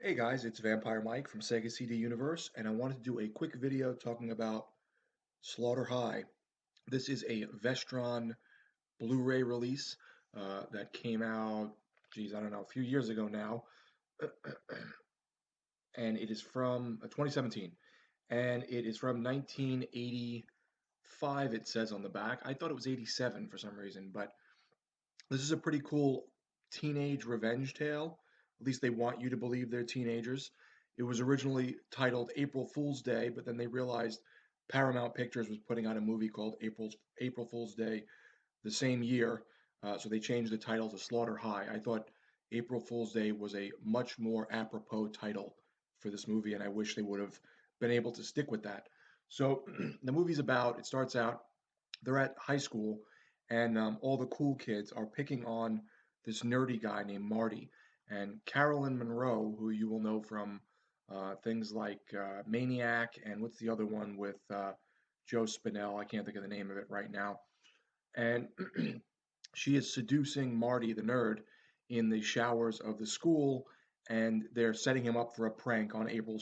Hey guys, it's Vampire Mike from Sega CD Universe, and I wanted to do a quick video talking about Slaughter High. This is a Vestron Blu-ray release that came out, geez, I don't know, a few years ago now, and it is from 2017, and it is from 1985, it says on the back. I thought it was 87 for some reason, but this is a pretty cool teenage revenge tale. At least they want you to believe they're teenagers. It was originally titled April Fool's Day, but then they realized Paramount Pictures was putting out a movie called April Fool's Day the same year, so they changed the title to Slaughter High. I thought April Fool's Day was a much more apropos title for this movie, and I wish they would have been able to stick with that. So the movie's about, it starts out, they're at high school, and all the cool kids are picking on this nerdy guy named Marty. And Carolyn Monroe, who you will know from things like Maniac, and what's the other one with Joe Spinell? I can't think of the name of it right now. And she is seducing Marty, the nerd, in the showers of the school, and they're setting him up for a prank on April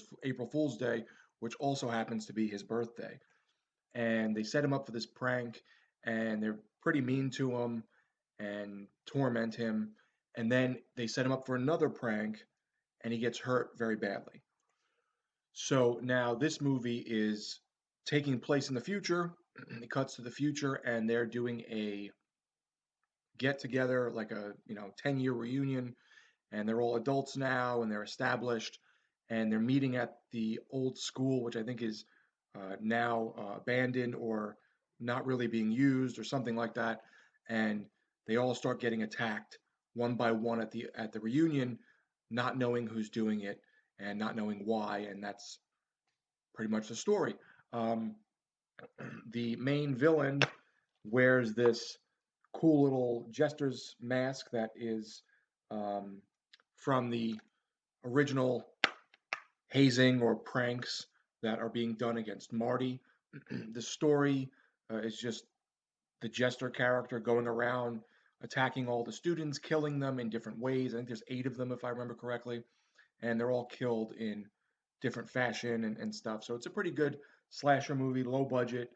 Fool's Day, which also happens to be his birthday. And they set him up for this prank, and they're pretty mean to him and torment him. And then they set him up for another prank, and he gets hurt very badly. So now this movie is taking place in the future. It cuts to the future, and they're doing a get together, like a 10-year reunion, and they're all adults now, and they're established, and they're meeting at the old school, which I think is now abandoned or not really being used or something like that. And they all start getting attacked one by one at the reunion, not knowing who's doing it and not knowing why, and that's pretty much the story. Um, the main villain wears this cool little jester's mask that is um, from the original hazing or pranks that are being done against Marty. The story is just the jester character going around attacking all the students, killing them in different ways. I think there's 8 of them, if I remember correctly, and they're all killed in different fashion and stuff. So it's a pretty good slasher movie, low budget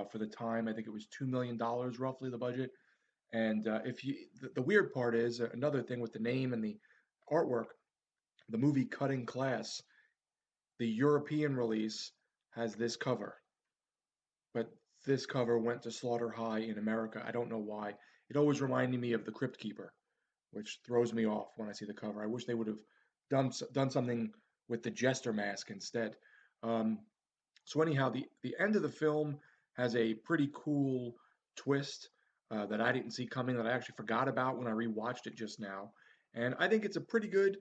for the time. I think it was $2 million roughly the budget. And if you, the weird part is another thing with the name and the artwork. The movie Cutting Class, the European release has this cover, but this cover went to Slaughter High in America. I don't know why. It always reminded me of The Crypt Keeper, which throws me off when I see the cover. I wish they would have done something with the jester mask instead. Um, so anyhow, the end of the film has a pretty cool twist that I didn't see coming, that I actually forgot about when I rewatched it just now, and I think it's a pretty good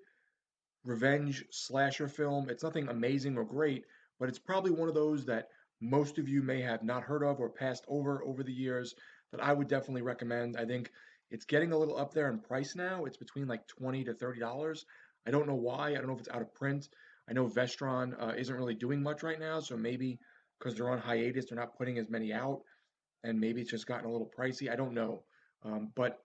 revenge slasher film. It's nothing amazing or great, but it's probably one of those that most of you may have not heard of or passed over the years that I would definitely recommend. I think it's getting a little up there in price now. It's between like $20 to $30. I don't know why. I don't know if it's out of print. I know Vestron isn't really doing much right now, so maybe because they're on hiatus, they're not putting as many out, and maybe it's just gotten a little pricey. I don't know. But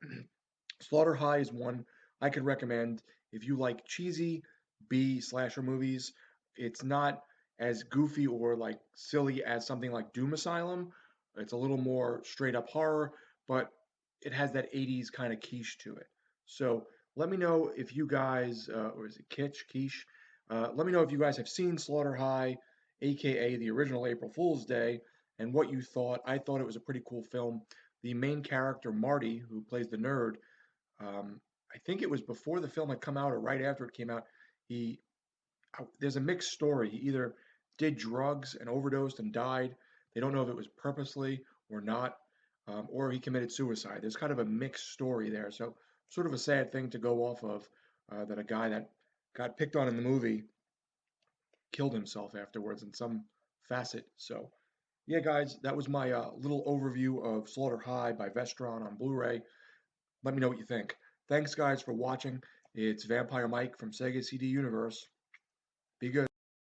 Slaughter High is one I could recommend if you like cheesy B slasher movies. It's not as goofy or like silly as something like Doom Asylum. It's a little more straight up horror, but it has that 80s kind of quiche to it. So let me know if you guys, or is it Quiche? Let me know if you guys have seen Slaughter High, aka the original April Fool's Day, and what you thought. I thought it was a pretty cool film. The main character, Marty, who plays the nerd, I think it was before the film had come out or right after it came out. He There's a mixed story. He either did drugs and overdosed and died. They don't know if it was purposely or not, or he committed suicide. There's kind of a mixed story there. So sort of a sad thing to go off of, that a guy that got picked on in the movie killed himself afterwards in some facet. So yeah, guys, that was my little overview of Slaughter High by Vestron on Blu-ray. Let me know what you think. Thanks, guys, for watching. It's Vampire Mike from Sega CD Universe. Be good.